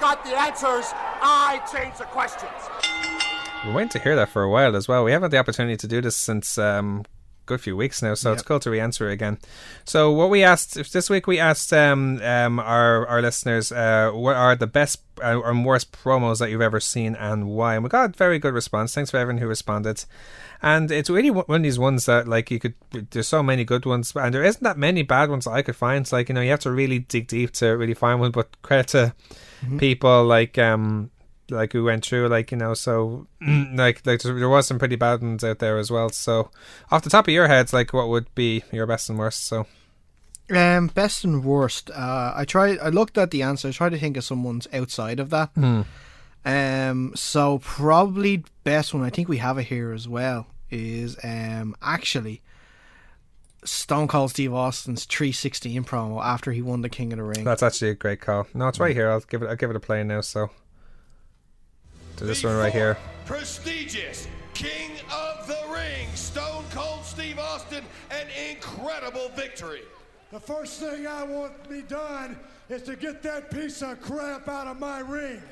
got the answers, I change the questions. We're waiting to hear that for a while as well. We haven't had the opportunity to do this since good few weeks now, so it's cool to re-answer it again. So what we asked this week, we asked our listeners what are the best and worst promos that you've ever seen and why, and we got a very good response. Thanks for everyone who responded. And it's really one of these ones that, like, there's so many good ones, and there isn't that many bad ones that I could find. It's like, you have to really dig deep to really find one, but credit to people like who went through, so there was some pretty bad ones out there as well. So off the top of your heads, like, what would be your best and worst? So best and worst, I looked at the answer, I tried to think of someone's outside of that. So probably best one, I think we have it here as well, is actually Stone Cold Steve Austin's 316 promo after he won the King of the Ring. That's actually a great call. No, it's right here. I'll give it a play now. So to this one right here. Prestigious King of the Ring, Stone Cold Steve Austin, an incredible victory. The first thing I want to be done is to get that piece of crap out of my ring.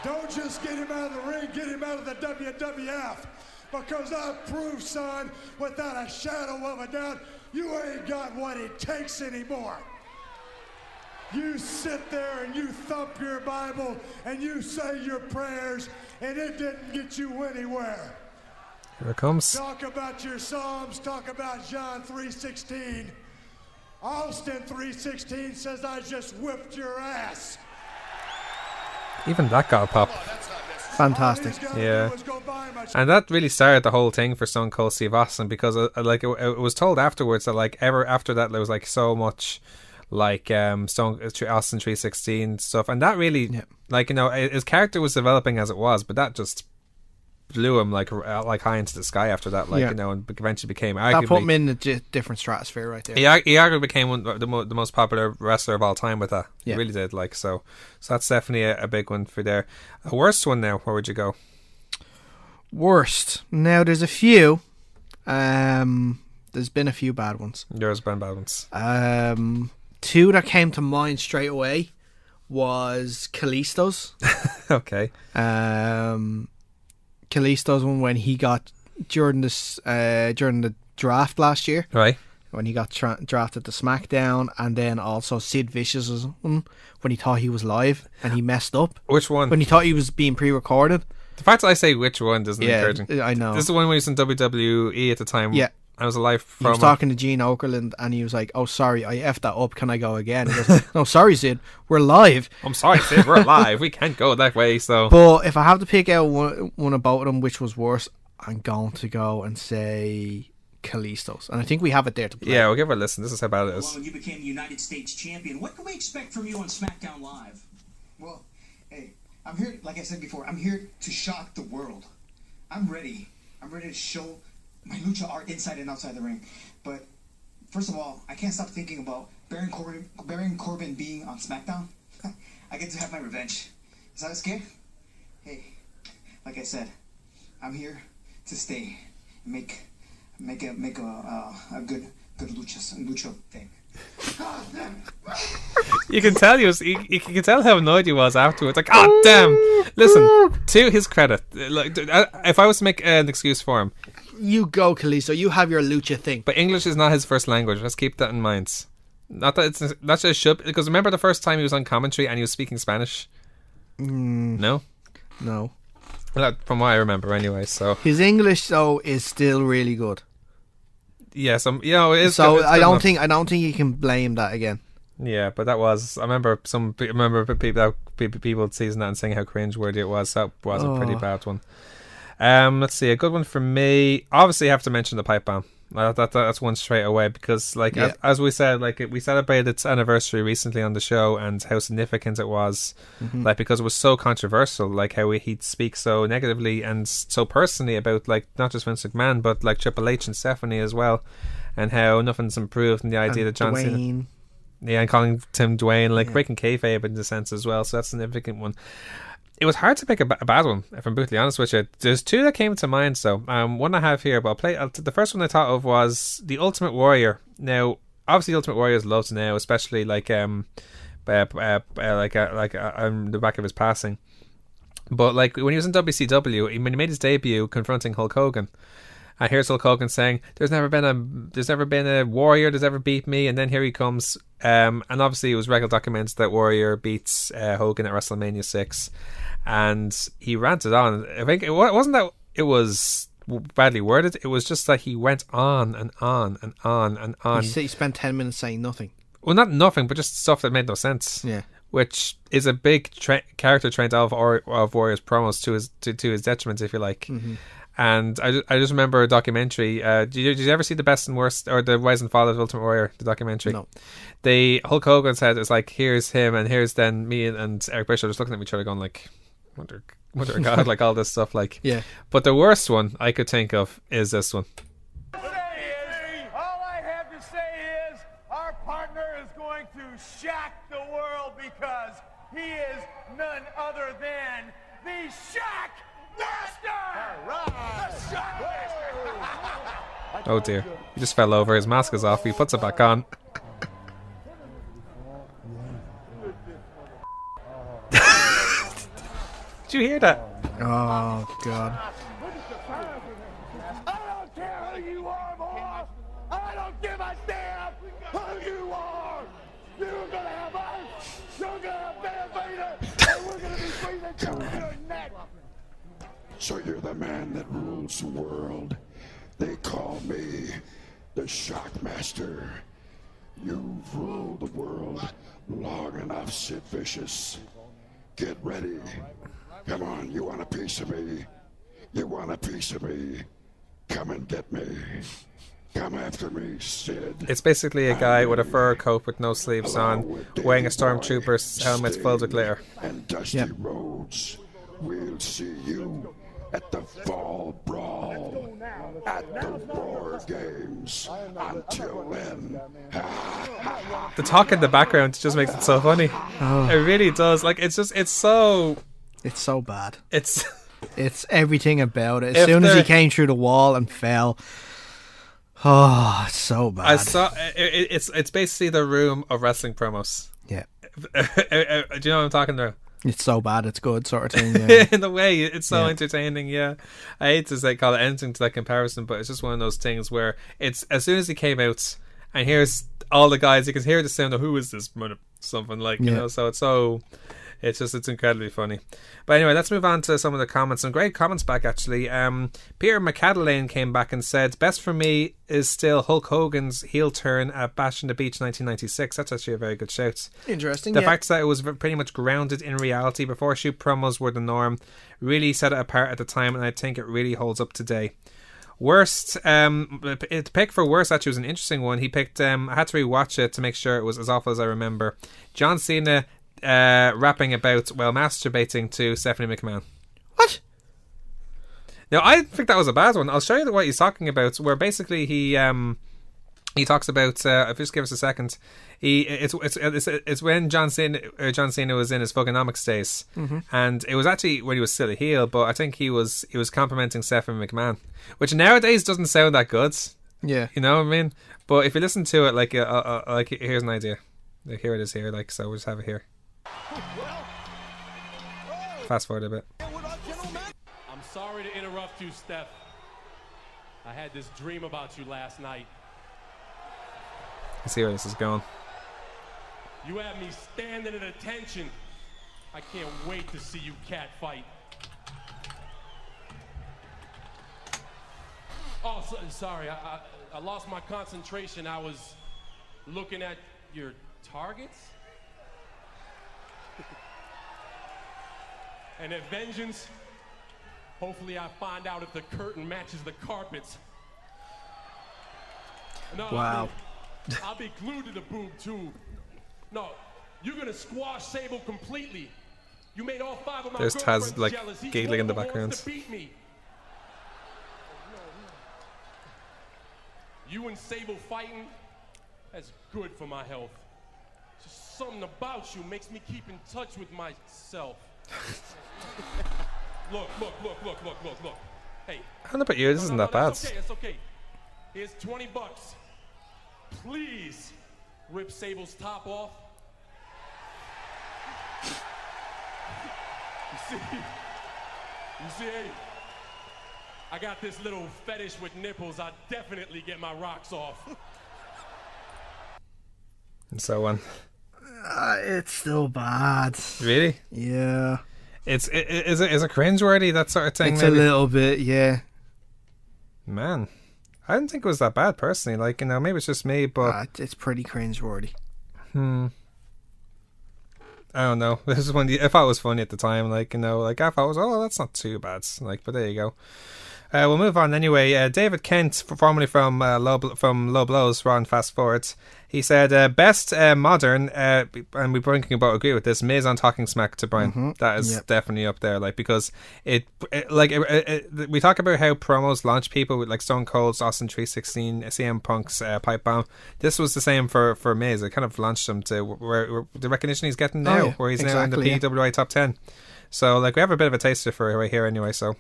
Don't just get him out of the ring, get him out of the WWF. Because I've proved, son, without a shadow of a doubt, you ain't got what it takes anymore. You sit there and you thump your Bible and you say your prayers, and it didn't get you anywhere. Here it comes. Talk about your Psalms, talk about John 3:16. Austin 3:16 says I just whipped your ass. Even that got a pop. Fantastic. Yeah. And that really started the whole thing for Stone Cold Steve Austin, because it was told afterwards that, like, ever after that there was, like, so much, like, Austin 316 stuff, and that really his character was developing as it was, but that just blew him like high into the sky after that, and eventually became arguably, that put him in a different stratosphere right there. He arguably became the most popular wrestler of all time with that. He really did. So that's definitely a big one for there. A worst one now, where would you go? Worst. Now there's a few. There's been a few bad ones. There's been bad ones. Two that came to mind straight away was Kalisto's. Okay. Kalisto's one when he got during the draft last year, right? When he got drafted to SmackDown, and then also Sid Vicious's one when he thought he was live and he messed up. Which one? When he thought he was being pre-recorded. The fact that I say which one doesn't encouraging. I know. This is the one when he was in WWE at the time. Yeah. I was alive. He was talking to Gene Okerlund, and he was like, "Oh, sorry, I effed that up. Can I go again?" He goes, "No, sorry, Sid. We're live." I'm sorry, Sid. We're live. We can't go that way. So, but if I have to pick out one of both of them, which was worse, I'm going to go and say Kalisto's, and I think we have it there to play. Yeah, we'll give it a listen. This is how bad it is. Well, you became the United States champion. What can we expect from you on SmackDown Live? Well, hey, I'm here. Like I said before, I'm here to shock the world. I'm ready. I'm ready to show my lucha art inside and outside the ring. But first of all, I can't stop thinking about Baron Corbin being on SmackDown. I get to have my revenge. Is that scary? Hey, like I said, I'm here to stay and make a good lucha thing. You can tell you can tell how annoyed he was afterwards. Like, oh damn! Listen, to his credit, like, if I was to make an excuse for him, you go, Kalisto. You have your lucha thing. But English is not his first language. Let's keep that in mind. Not that it's not just should, because remember the first time he was on commentary and he was speaking Spanish. No. Well, from what I remember, anyway. So his English though is still really good. Yes, it is. So I don't think you can blame that again. Yeah, but that was. I remember people seizing that and saying how cringe-worthy it was. That was a pretty bad one. Let's see, a good one for me. Obviously, I have to mention the pipe bomb. That's one straight away, because, like, as we said, like, we celebrated its anniversary recently on the show, and how significant it was, like, because it was so controversial, like how he'd speak so negatively and so personally about, like, not just Vince McMahon but like Triple H and Stephanie as well, and how nothing's improved in the idea that John Cena, and calling Tim Dwayne, like, breaking kayfabe in the sense as well. So that's a significant one. It was hard to pick a bad one, if I'm brutally honest with you. There's two that came to mind, so one I have here, but I'll play. The first one I thought of was The Ultimate Warrior. Now, obviously Ultimate Warrior is loved now, especially on the back of his passing. But like when he was in WCW, when he made his debut confronting Hulk Hogan, and here's Hulk Hogan saying, "There's never been a warrior that's ever beat me," and then here he comes, and obviously it was regular documents that Warrior beats Hogan at WrestleMania 6, and he ranted on. I think it wasn't that it was badly worded; it was just that he went on and on and on and on. He spent 10 minutes saying nothing. Well, not nothing, but just stuff that made no sense. Yeah. Which is a big character trait of Warrior's promos to his detriment, if you like. Mm-hmm. And I just remember a documentary. Did you ever see the Best and Worst or the Rise and Fall of Ultimate Warrior, the documentary? No. Hulk Hogan said it's like, here's him and here's then me and Eric Bischoff just looking at each other going like, mother of God, like all this stuff like. Yeah. But the worst one I could think of is this one. All I have to say is our partner is going to shock the world because he is none other than the Shock Master! All right. The Shock Master! Oh dear. He just fell over. His mask is off. He puts it back on. Did you hear that? Oh, God. I don't care who you are, boss! I don't give a damn who you are! You're gonna have us! You're gonna have Van Vader! And we're gonna be breathing through your neck! So you're the man that rules the world. They call me the Shockmaster. You've ruled the world long enough, Sid Vicious. Get ready. Come on, you want a piece of me? You want a piece of me? Come and get me. Come after me, Sid. It's basically a guy with a fur coat with no sleeves on, wearing a stormtrooper's helmet filled with glitter. And Dusty Rhodes. We'll see you at the Fall Brawl, at the War Games. Until then. The talk in the background just makes it so funny. Oh. It really does. Like, it's so bad. It's everything about it. As soon as he came through the wall and fell, oh, it's so bad. I saw it's basically the room of wrestling promos. Yeah. Do you know what I'm talking about? It's so bad, it's good, sort of thing. Yeah. In a way, it's so entertaining. Yeah, I hate to call it anything to that comparison, but it's just one of those things where it's as soon as he came out, and here's all the guys, you can hear the sound of who is this something like you know. So it's incredibly funny. But anyway, let's move on to some of the comments. Some great comments back actually. Peter McAdelaine came back and said, best for me is still Hulk Hogan's heel turn at Bash in the Beach 1996. That's actually a very good shout. Interesting. The fact that it was pretty much grounded in reality before shoot promos were the norm really set it apart at the time, and I think it really holds up today. Worst, the pick for worst actually was an interesting one. He picked, I had to rewatch it to make sure it was as awful as I remember. John Cena rapping about masturbating to Stephanie McMahon. What? Now I think that was a bad one. I'll show you what he's talking about. Where basically he talks about. If you just give us a second, it's when John Cena was in his Thuganomics days, and it was actually when he was still a heel. But I think he was complimenting Stephanie McMahon, which nowadays doesn't sound that good. Yeah, you know what I mean. But if you listen to it, like here's an idea. Like, here it is here. Like, so we'll just have it here. Fast forward a bit. I'm sorry to interrupt you, Steph. I had this dream about you last night. Let's see where this is going. You had me standing at attention. I can't wait to see you cat fight. Oh, sorry. I lost my concentration. I was looking at your targets. And at Vengeance, hopefully I find out if the curtain matches the carpets. No, wow. I'll be glued to the boob too. No, you're gonna squash Sable completely. You made all 5 of my There's girlfriends Taz like jealous. He's giggling in the one of background. ones to beat me. You and Sable fighting, that's good for my health. Just something about you makes me keep in touch with myself. Look. Hey. I don't know about you, this isn't that bad. It's okay. Here's $20. Please rip Sable's top off. You see, I got this little fetish with nipples. I definitely get my rocks off. And so on. It's still bad. Really? Yeah. Is it cringeworthy, that sort of thing? It's maybe? a little bit, yeah. Man, I didn't think it was that bad personally. Like, you know, maybe it's just me, but It's pretty cringeworthy. I don't know. This is when if I was funny at the time, like, you know, like I thought was, that's not too bad. Like, but there you go. We'll move on anyway. David Kent, formerly from Low Blows, Raw and Fast Forward, he said best modern, and we probably can both agree with this, Miz on Talking Smack to Bryan. That is definitely up there, like, because we talk about how promos launch people with like Stone Cold's Austin 316, CM Punk's Pipe Bomb. This was the same for Miz. It kind of launched him to where the recognition he's getting now, where he's now in the PWI top 10. So like we have a bit of a taster for it right here anyway. So.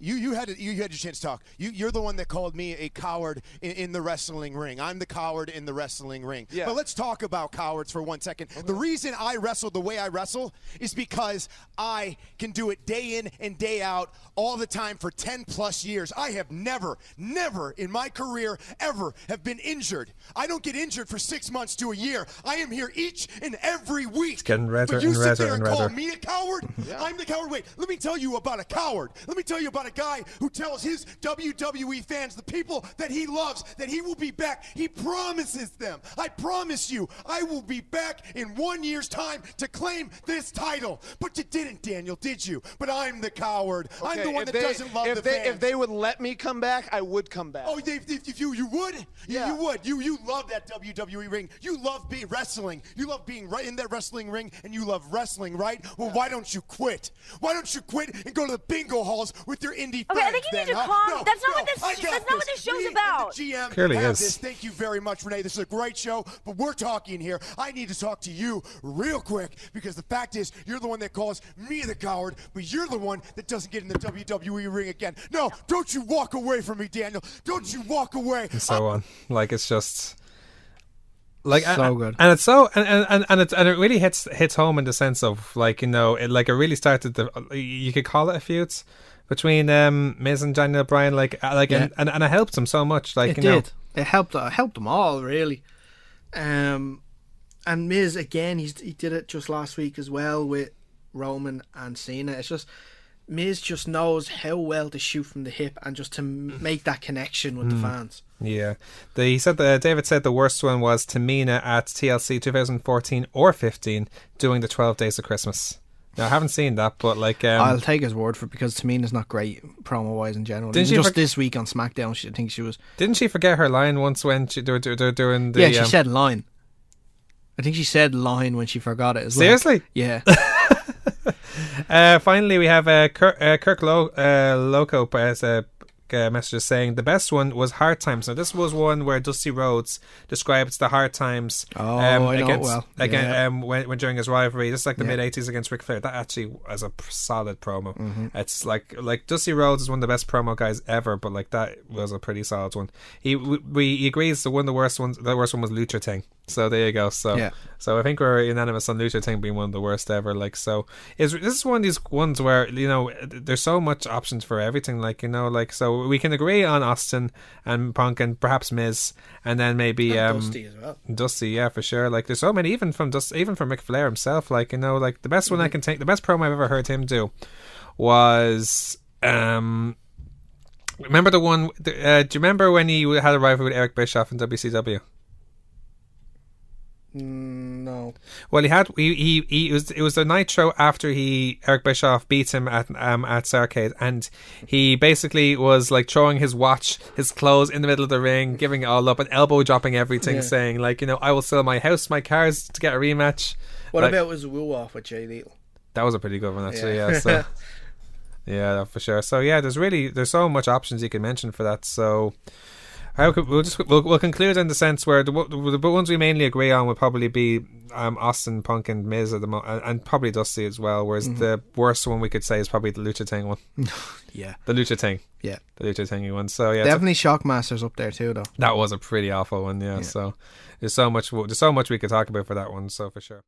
You had your chance to talk. You're the one that called me a coward in the wrestling ring. I'm the coward in the wrestling ring. Yeah. But let's talk about cowards for 1 second. Okay. The reason I wrestle the way I wrestle is because I can do it day in and day out all the time for 10 plus years. I have never in my career ever have been injured. I don't get injured for 6 months to a year. I am here each and every week. It's getting redder but you and sit redder there and and call redder. me a coward? Yeah. I'm the coward. Wait, let me tell you about a coward. Let me tell you about a guy who tells his WWE fans, the people that he loves, that he will be back. He promises them. I promise you, I will be back in 1 year's time to claim this title. But you didn't, Daniel, did you? But I'm the coward. Okay, I'm the one that doesn't love the fans. If they would let me come back, I would come back. Oh, if you would? Yeah. You would. You love that WWE ring. You love being wrestling. You love being right in that wrestling ring, and you love wrestling, right? Well, why don't you quit? Why don't you quit and go to the bingo halls with your indie Okay, friends? I think you need to then, calm. No, That's not no, what this. I got That's not what this show's Me about. And the GM Clearly have is. this. Thank you very much, Renee. This is a great show, but we're talking here. I need to talk to you real quick because the fact is, you're the one that calls me the coward, but you're the one that doesn't get in the WWE ring again. No, don't you walk away from me, Daniel. Don't you walk away. And so on. Like, it's just like so good, and it's so and it really hits home in the sense of, like, you know, it really started you could call it a feud between Miz and Daniel Bryan, and it helped him so much, like, it did. It helped them all, really. And Miz, again, he did it just last week as well with Roman and Cena. It's just Miz just knows how well to shoot from the hip and just to make that connection with the fans. Yeah, David said the worst one was Tamina at TLC 2014 or 15 doing the 12 Days of Christmas. Now, I haven't seen that, but like I'll take his word for it because Tamina's not great promo wise in general. This week on SmackDown, I think she was. Didn't she forget her line once when they were doing the? Yeah, she said line. I think she said line when she forgot it as well. Seriously? Yeah. Finally, we have Kirk Loco as a message saying the best one was Hard Times. Now, this was one where Dusty Rhodes describes the Hard Times I know it well. When during his rivalry. This is like the mid-80s against Ric Flair. That actually was a solid promo. It's like Dusty Rhodes is one of the best promo guys ever, but like that was a pretty solid one. He agrees the worst one was Lucha Ting. So there you go. So I think we're unanimous on Lucha Ting being one of the worst ever. Like, so this is one of these ones where, you know, there's so much options for everything. Like, you know, like, so we can agree on Austin and Punk and perhaps Miz, and then maybe Dusty as well. Dusty, yeah, for sure. Like, there's so many, even from Ric Flair himself. Like, you know, like the best one I can take, the best promo I've ever heard him do was remember the one? Do you remember when he had a rivalry with Eric Bischoff in WCW? No. Well, it was the Nitro after Eric Bischoff beat him at Starrcade, and he basically was like throwing his watch, his clothes in the middle of the ring, giving it all up and elbow dropping everything, saying, like, you know, I will sell my house, my cars to get a rematch. What about his woo off with Jay Lethal? That was a pretty good one, actually. Yeah, so yeah, for sure. So yeah, there's so much options you can mention for that. So We'll conclude in the sense where the ones we mainly agree on would probably be Austin, Punk, and Miz at the and probably Dusty as well. Whereas the worst one we could say is probably the Lucha Ting one. Yeah, the Lucha Ting. Yeah, the Lucha Ting one. So yeah, definitely Shockmaster's up there too, though. That was a pretty awful one. Yeah. So there's so much we could talk about for that one. So for sure.